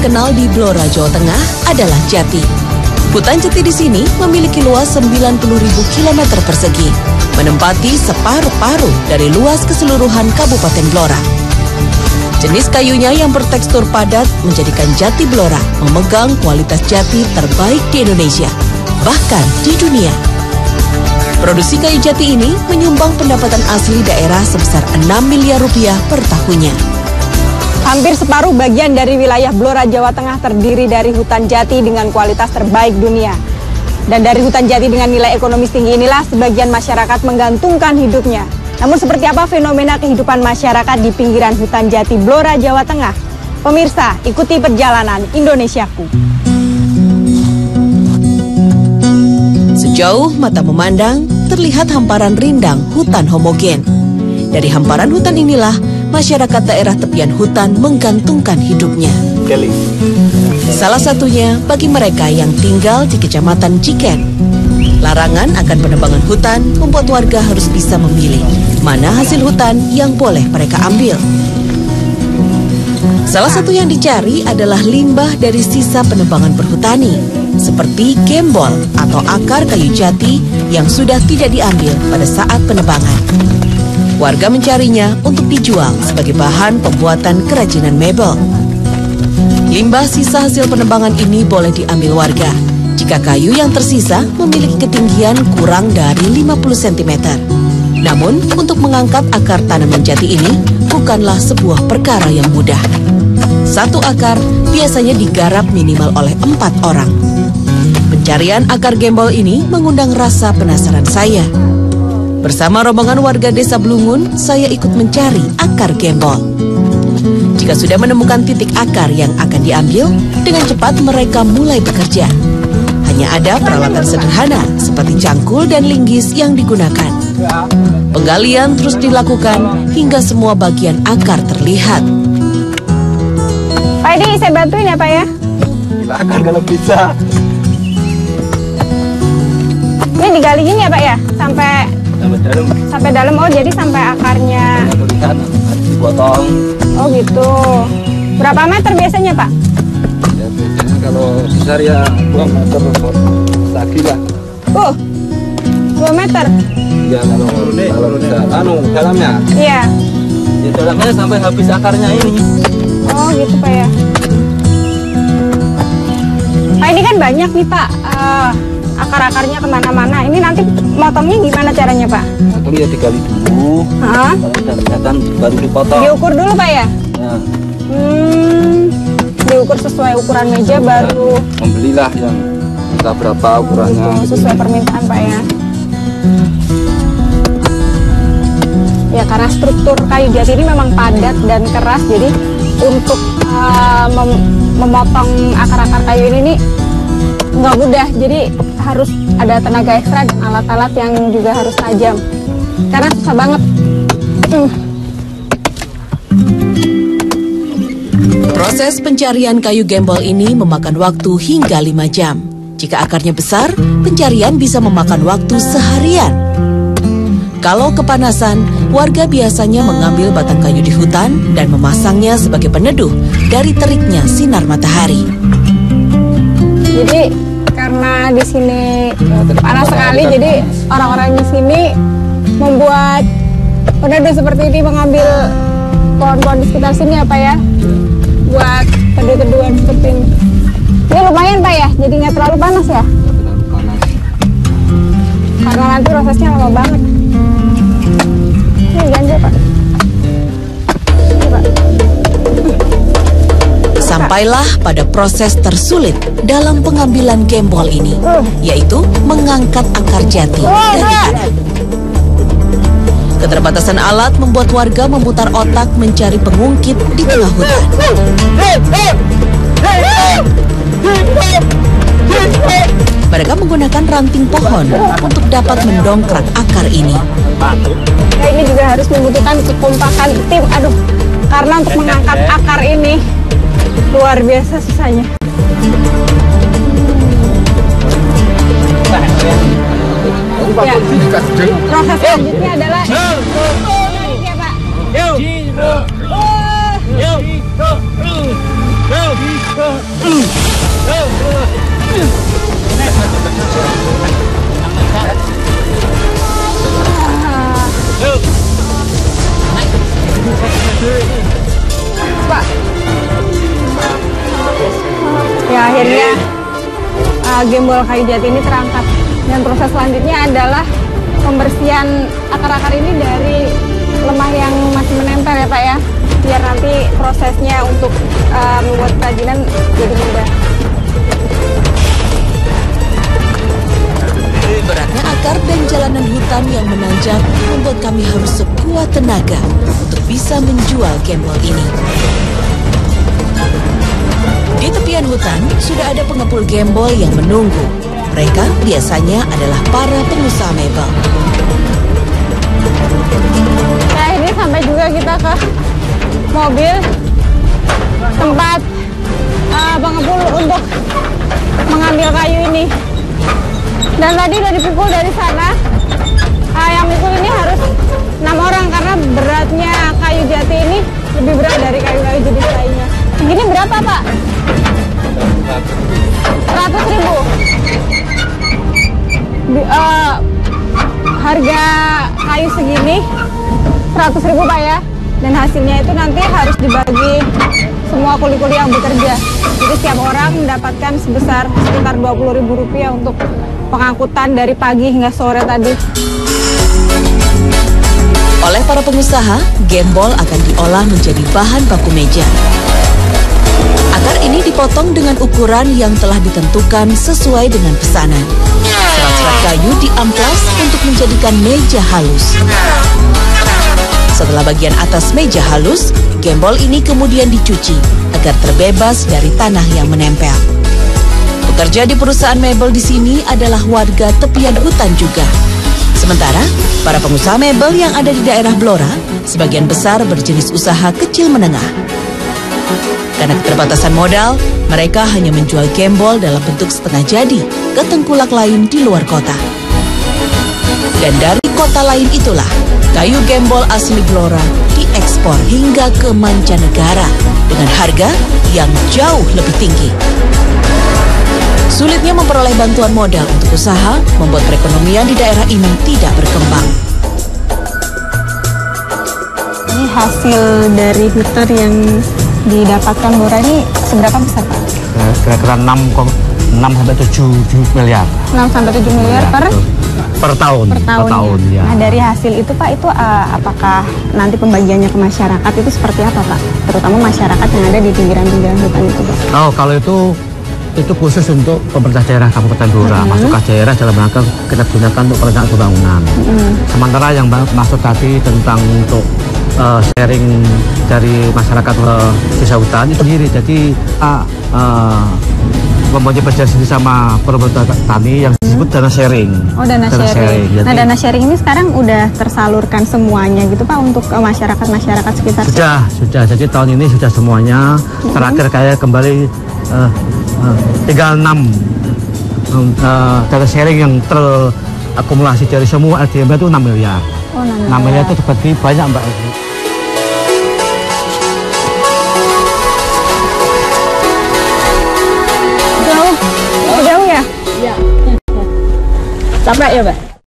terkenal di Blora, Jawa Tengah adalah jati. Hutan jati di sini memiliki luas 90.000 km persegi, menempati separuh-paruh dari luas keseluruhan Kabupaten Blora. Jenis kayunya yang bertekstur padat menjadikan jati Blora memegang kualitas jati terbaik di Indonesia, bahkan di dunia. Produksi kayu jati ini menyumbang pendapatan asli daerah sebesar 6 miliar rupiah per tahunnya. Hampir separuh bagian dari wilayah Blora, Jawa Tengah terdiri dari hutan jati dengan kualitas terbaik dunia. Dan dari hutan jati dengan nilai ekonomis tinggi inilah sebagian masyarakat menggantungkan hidupnya. Namun seperti apa fenomena kehidupan masyarakat di pinggiran hutan jati Blora, Jawa Tengah? Pemirsa, ikuti perjalanan Indonesiaku. Sejauh mata memandang, terlihat hamparan rindang hutan homogen. Dari hamparan hutan inilah, masyarakat daerah tepian hutan menggantungkan hidupnya. Salah satunya bagi mereka yang tinggal di Kecamatan Ciken. Larangan akan penebangan hutan membuat warga harus bisa memilih mana hasil hutan yang boleh mereka ambil. Salah satu yang dicari adalah limbah dari sisa penebangan perhutani, seperti gembol atau akar kayu jati yang sudah tidak diambil pada saat penebangan. Warga mencarinya untuk dijual sebagai bahan pembuatan kerajinan mebel. Limbah sisa hasil penebangan ini boleh diambil warga jika kayu yang tersisa memiliki ketinggian kurang dari 50 cm. Namun, untuk mengangkat akar tanaman jati ini bukanlah sebuah perkara yang mudah. Satu akar biasanya digarap minimal oleh 4 orang. Pencarian akar gembol ini mengundang rasa penasaran saya. Bersama rombongan warga desa Blungun, saya ikut mencari akar gembol. Jika sudah menemukan titik akar yang akan diambil, dengan cepat mereka mulai bekerja. Hanya ada peralatan sederhana seperti cangkul dan linggis yang digunakan. Penggalian terus dilakukan hingga semua bagian akar terlihat. Pak Edi, saya bantuin ya Pak ya? Silakan kalau bisa. Ini digaliin ya Pak ya? Sampai dalam. Oh, jadi sampai akarnya. Dipotong. Oh gitu. Berapa meter biasanya Pak? Ya biasanya kalau besar ya 2 meter lagi lah. 2 meter? Ya kalau besar. Dalamnya? Iya. Ya dalamnya sampai habis akarnya ini. Oh gitu Pak ya. Pak ini kan banyak nih Pak. Akar-akarnya kemana-mana. Ini nanti motongnya gimana caranya Pak? Potong ya digali dulu. Kalau udah kelihatan baru dipotong. Diukur dulu Pak ya? Ya. Diukur sesuai ukuran meja baru. Membelilah yang entah berapa ukurannya. Sesuai permintaan Pak ya. Ya karena struktur kayu jati ini memang padat dan keras, jadi untuk memotong akar-akar kayu ini nih nggak mudah. Jadi harus ada tenaga ekstra dan alat-alat yang juga harus tajam. Karena susah banget. Proses pencarian kayu gembol ini memakan waktu hingga 5 jam. Jika akarnya besar, pencarian bisa memakan waktu seharian. Kalau kepanasan, warga biasanya mengambil batang kayu di hutan dan memasangnya sebagai peneduh dari teriknya sinar matahari. Jadi karena di sini panas sekali, jadi orang-orang di sini membuat peneduh seperti ini, mengambil pohon-pohon di sekitar sini ya Pak ya, buat teduh-teduhan seperti ini. Ini lumayan Pak ya, jadi nggak terlalu panas ya? Terlalu panas. Karena nanti prosesnya lama banget. Ini ganja Pak. Ini Pak. Sampailah pada proses tersulit dalam pengambilan gembol ini, yaitu mengangkat akar jati dari tanah. Keterbatasan alat membuat warga memutar otak mencari pengungkit di tengah hutan. Mereka menggunakan ranting pohon untuk dapat mendongkrak akar ini. Ya, ini juga harus membutuhkan kekompakan tim. Karena untuk mengangkat akar ini luar biasa susahnya. Ya, proses selanjutnya adalah ya Pak. Pak. Ya akhirnya gembol kayu jati ini terangkat. Dan proses selanjutnya adalah pembersihan akar-akar ini dari lemah yang masih menempel ya Pak ya. Biar nanti prosesnya untuk membuat kerajinan jadi mudah. Beratnya akar dan jalanan hutan yang menanjak membuat kami harus sekuat tenaga untuk bisa menjual gembol ini. Di tepian hutan sudah ada pengepul gembol yang menunggu. Mereka biasanya adalah para pengusaha mebel. Nah ini sampai juga kita ke mobil tempat pengepul untuk mengambil kayu ini. Dan tadi udah dipikul dari sana. Yang pikul ini harus 6 orang karena beratnya kayu jati ini lebih berat dari kayu-kayu jenis lainnya. Segini berapa Pak? 100.000. Harga kayu segini 100.000 Pak ya. Dan hasilnya itu nanti harus dibagi semua kuli-kuli yang bekerja. Jadi setiap orang mendapatkan sebesar sekitar Rp20.000 untuk pengangkutan dari pagi hingga sore tadi. Oleh para pengusaha, gembol akan diolah menjadi bahan baku meja. Akar ini dipotong dengan ukuran yang telah ditentukan sesuai dengan pesanan. Serat-serat kayu diamplas untuk menjadikan meja halus. Setelah bagian atas meja halus, gembol ini kemudian dicuci agar terbebas dari tanah yang menempel. Pekerja di perusahaan mebel di sini adalah warga tepian hutan juga. Sementara, para pengusaha mebel yang ada di daerah Blora, sebagian besar berjenis usaha kecil menengah. Karena keterbatasan modal, mereka hanya menjual gembol dalam bentuk setengah jadi ke tengkulak lain di luar kota. Dan dari kota lain itulah, kayu gembol asli Blora diekspor hingga ke mancanegara dengan harga yang jauh lebih tinggi. Sulitnya memperoleh bantuan modal untuk usaha membuat perekonomian di daerah ini tidak berkembang. Ini hasil dari hutan yang didapatkan Blora ini seberapa besar Pak? Kira-kira 6 sampai 7 miliar. 6 sampai 7 miliar per tahun. Per tahun ya. Nah dari hasil itu Pak, itu apakah nanti pembagiannya ke masyarakat itu seperti apa Pak? Terutama masyarakat yang ada di pinggiran-pinggiran hutan itu Pak? Oh kalau itu khusus untuk pemerintah daerah Kabupaten Blora, masuk ke daerah dalam rangka kita gunakan untuk perencanaan pembangunan. Sementara yang masuk tadi tentang untuk sharing dari masyarakat ke desa hutan itu sendiri. Jadi mempunyai perjanjian sama pemerintah tani yang disebut dana sharing. Oh dana sharing. Jadi, nah dana sharing ini sekarang udah tersalurkan semuanya gitu Pak untuk masyarakat sekitar? Sudah. Jadi tahun ini sudah semuanya. Terakhir kayak kembali tinggal 6 data sharing yang terakumulasi dari semua LDM itu 6 miliar. Oh, 6 miliar itu terbagi banyak Mbak. Jauh ya? Iya. Capek ya Mbak?